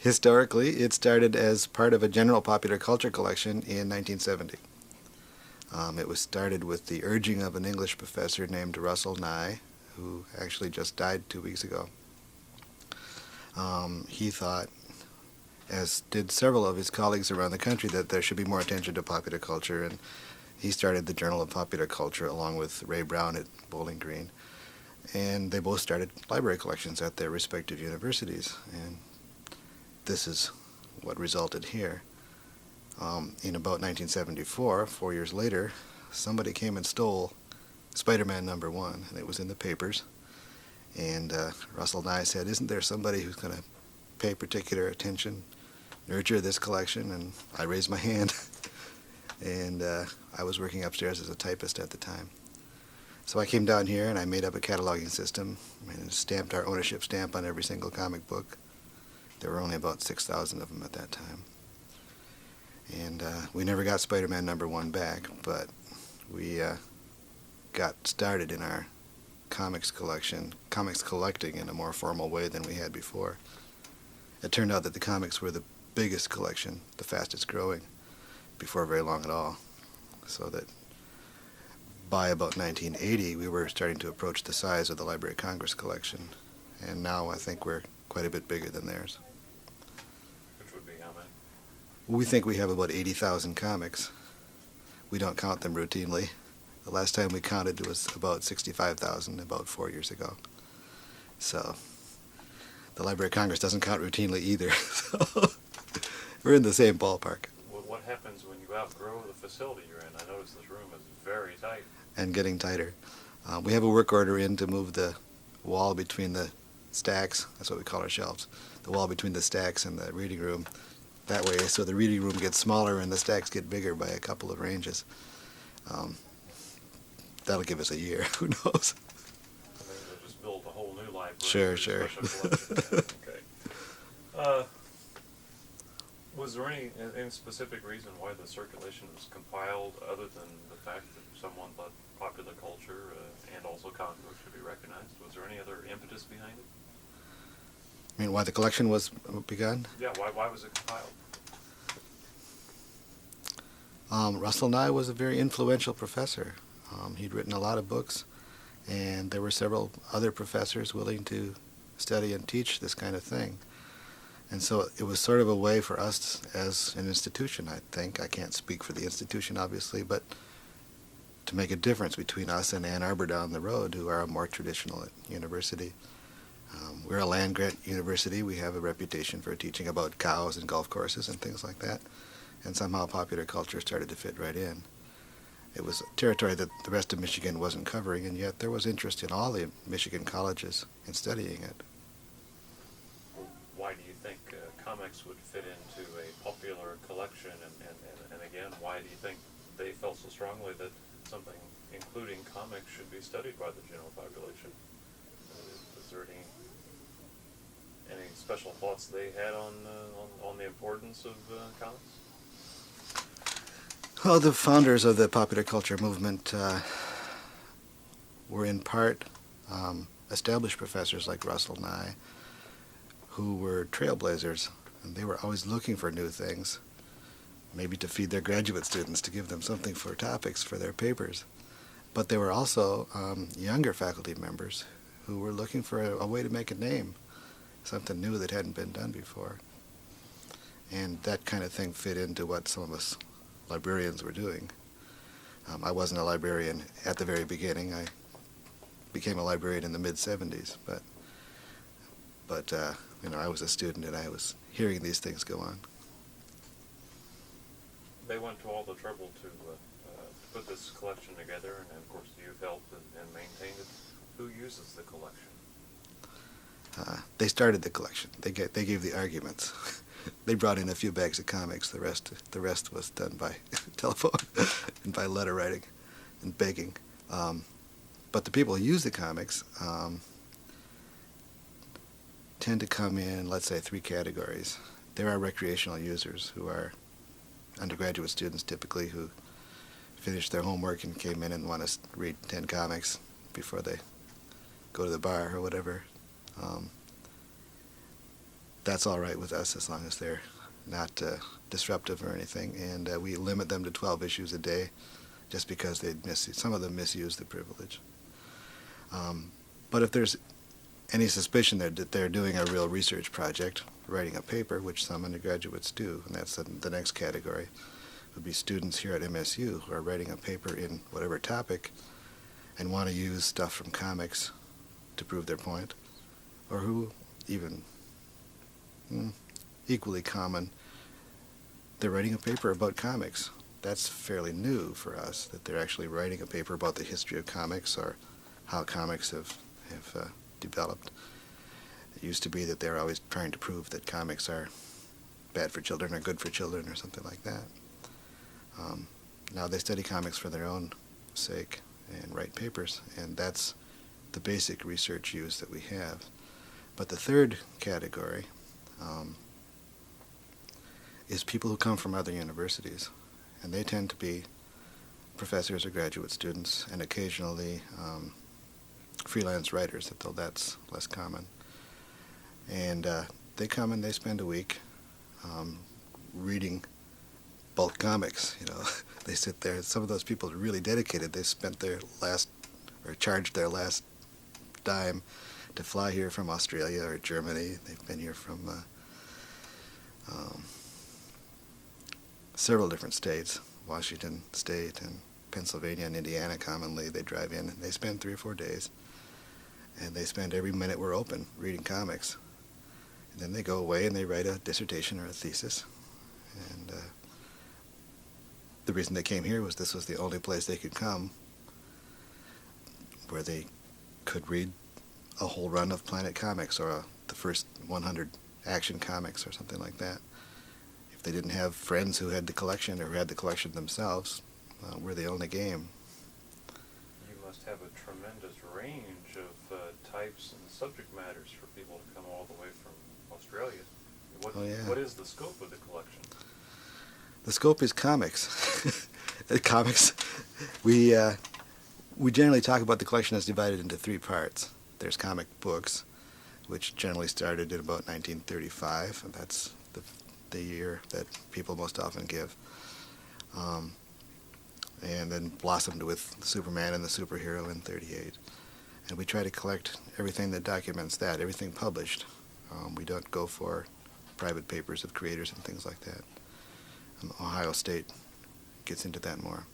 Historically, it started as part of a general popular culture collection in 1970. It was started with the urging of an English professor named Russell Nye, who actually just died 2 weeks ago. He thought, as did several of his colleagues around the country, that there should be more attention to popular culture, and he started the Journal of Popular Culture along with Ray Brown at Bowling Green. And they both started library collections at their respective universities, and this is what resulted here. In about 1974, 4 years later, somebody came and stole Spider-Man #1, and it was in the papers. And Russell Nye said, "Isn't there somebody who's going to pay particular attention, nurture this collection?" And I raised my hand, and I was working upstairs as a typist at the time. So I came down here and I made up a cataloging system and stamped our ownership stamp on every single comic book. There were only about 6,000 of them at that time. And we never got Spider-Man #1 back, but we got started in our comics collecting in a more formal way than we had before. It turned out that the comics were the biggest collection, the fastest growing, before very long at all. So that by about 1980, we were starting to approach the size of the Library of Congress collection. And now I think we're quite a bit bigger than theirs. Which would be how many? We think we have about 80,000 comics. We don't count them routinely. The last time we counted was about 65,000, about 4 years ago. So the Library of Congress doesn't count routinely either. So we're in the same ballpark. What happens when you outgrow the facility you're in? I notice this room is very tight. And getting tighter. We have a work order in to move the wall between the stacks. That's what we call our shelves. The wall between the stacks and the reading room. That way, so the reading room gets smaller and the stacks get bigger by a couple of ranges. That'll give us a year. Who knows? I mean, they'll just build a whole new library. Sure. Okay. Was there any specific reason why the circulation was compiled, other than the fact that someone thought popular culture and also comic books should be recognized? Was there any other impetus behind it? I mean, why the collection was begun? Yeah, why was it compiled? Russell Nye was a very influential professor. He'd written a lot of books, and there were several other professors willing to study and teach this kind of thing. And so it was sort of a way for us as an institution, I think. I can't speak for the institution, obviously, but to make a difference between us and Ann Arbor down the road, who are more traditional university. We're a land-grant university. We have a reputation for teaching about cows and golf courses and things like that. And somehow popular culture started to fit right in. It was territory that the rest of Michigan wasn't covering, and yet there was interest in all the Michigan colleges in studying it. Why do you think comics would fit into a popular collection, and again, why do you think they felt so strongly that something including comics should be studied by the general population? Is there any special thoughts they had on the importance of comics? Well, the founders of the popular culture movement were in part established professors like Russell Nye, who were trailblazers, and they were always looking for new things, maybe to feed their graduate students, to give them something for topics for their papers. But there were also younger faculty members who were looking for a way to make a name, something new that hadn't been done before. And that kind of thing fit into what some of us librarians were doing. I wasn't a librarian at the very beginning. I became a librarian in the mid-'70s, but I was a student and I was hearing these things go on. They went to all the trouble to put this collection together, and of course you've helped and maintained it. Who uses the collection? They started the collection. They gave the arguments. They brought in a few bags of comics. The rest was done by telephone and by letter writing and begging. But the people who use the comics tend to come in, let's say, 3 categories. There are recreational users who are undergraduate students typically who finished their homework and came in and want to read 10 comics before they go to the bar or whatever. that's all right with us as long as they're not disruptive or anything. And we limit them to 12 issues a day, just because some of them misuse the privilege. But if there's any suspicion that they're doing a real research project, writing a paper, which some undergraduates do, and that's the next category, would be students here at MSU who are writing a paper in whatever topic and want to use stuff from comics to prove their point, or who even equally common, they're writing a paper about comics. That's fairly new for us, that they're actually writing a paper about the history of comics or how comics have developed. It used to be that they're always trying to prove that comics are bad for children or good for children or something like that. Now they study comics for their own sake and write papers, and that's the basic research use that we have. But the third category is people who come from other universities, and they tend to be professors or graduate students, and occasionally freelance writers, though that's less common. And they come and they spend a week reading bulk comics. They sit there. Some of those people are really dedicated. They spent their last, or charged their last dime to fly here from Australia or Germany. They've been here from several different states, Washington State and Pennsylvania and Indiana commonly. They drive in and they spend 3 or 4 days, and they spend every minute we're open reading comics. And then they go away and they write a dissertation or a thesis. And the reason they came here was this was the only place they could come where they could read a whole run of Planet Comics or the first 100 Action Comics or something like that. If they didn't have friends who had the collection or who had the collection themselves, we're the only game. You must have a tremendous range of types and subject matters for people to come all the way from Australia. What is the scope of the collection? The scope is comics. Comics. We generally talk about the collection as divided into 3 parts. There's comic books, which generally started in about 1935, and that's the year that people most often give. And then blossomed with Superman and the Superhero in 1938. And we try to collect everything that documents that, everything published. We don't go for private papers of creators and things like that. Ohio State gets into that more.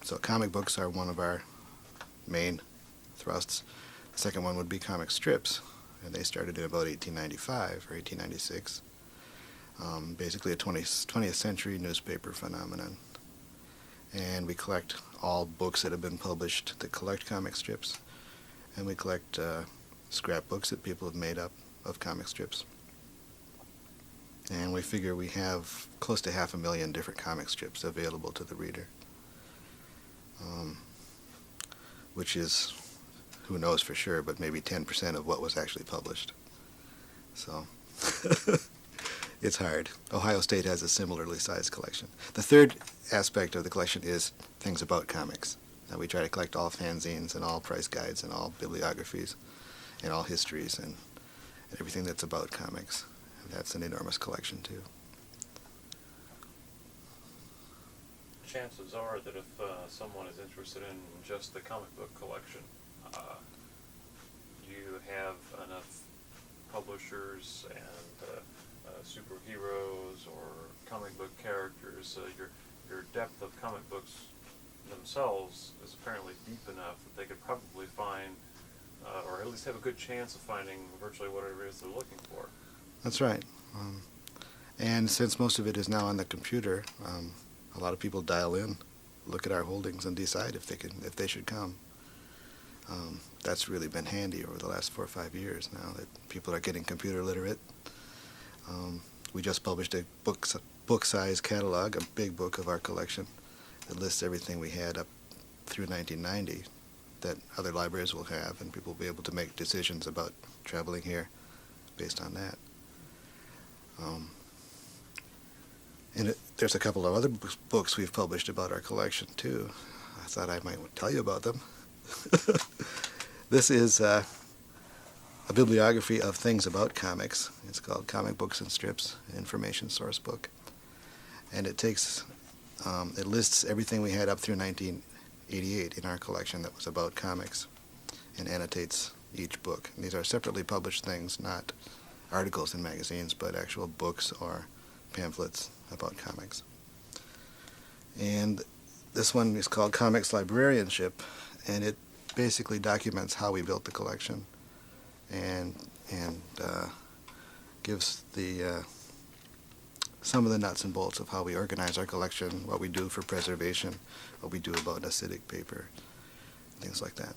So comic books are one of our main thrusts. The second one would be comic strips, and they started in about 1895 or 1896. Basically a 20th century newspaper phenomenon. And we collect all books that have been published that collect comic strips, and we collect scrapbooks that people have made up of comic strips. And we figure we have close to 500,000 different comic strips available to the reader, which is, who knows for sure, but maybe 10% of what was actually published. So it's hard. Ohio State has a similarly sized collection. The third aspect of the collection is things about comics. Now we try to collect all fanzines and all price guides and all bibliographies and all histories and everything that's about comics. And that's an enormous collection too. Chances are that if someone is interested in just the comic book collection, you have enough publishers and superheroes or comic book characters. Your depth of comic books themselves is apparently deep enough that they could probably find, or at least have a good chance of finding virtually whatever it is they're looking for. That's right. And since most of it is now on the computer, a lot of people dial in, look at our holdings, and decide if they should come. That's really been handy over the last 4 or 5 years now that people are getting computer literate. We just published a book-size catalog, a big book of our collection that lists everything we had up through 1990 that other libraries will have, and people will be able to make decisions about traveling here based on that. And there's a couple of other books we've published about our collection too. I thought I might tell you about them. This is a a bibliography of things about comics. It's called Comic Books and Strips, Information Source Book. And it takes, it lists everything we had up through 1988 in our collection that was about comics and annotates each book. And these are separately published things, not articles in magazines, but actual books or pamphlets about comics. And this one is called Comics Librarianship, and it basically documents how we built the collection and gives the some of the nuts and bolts of how we organize our collection, what we do for preservation, what we do about acidic paper, things like that.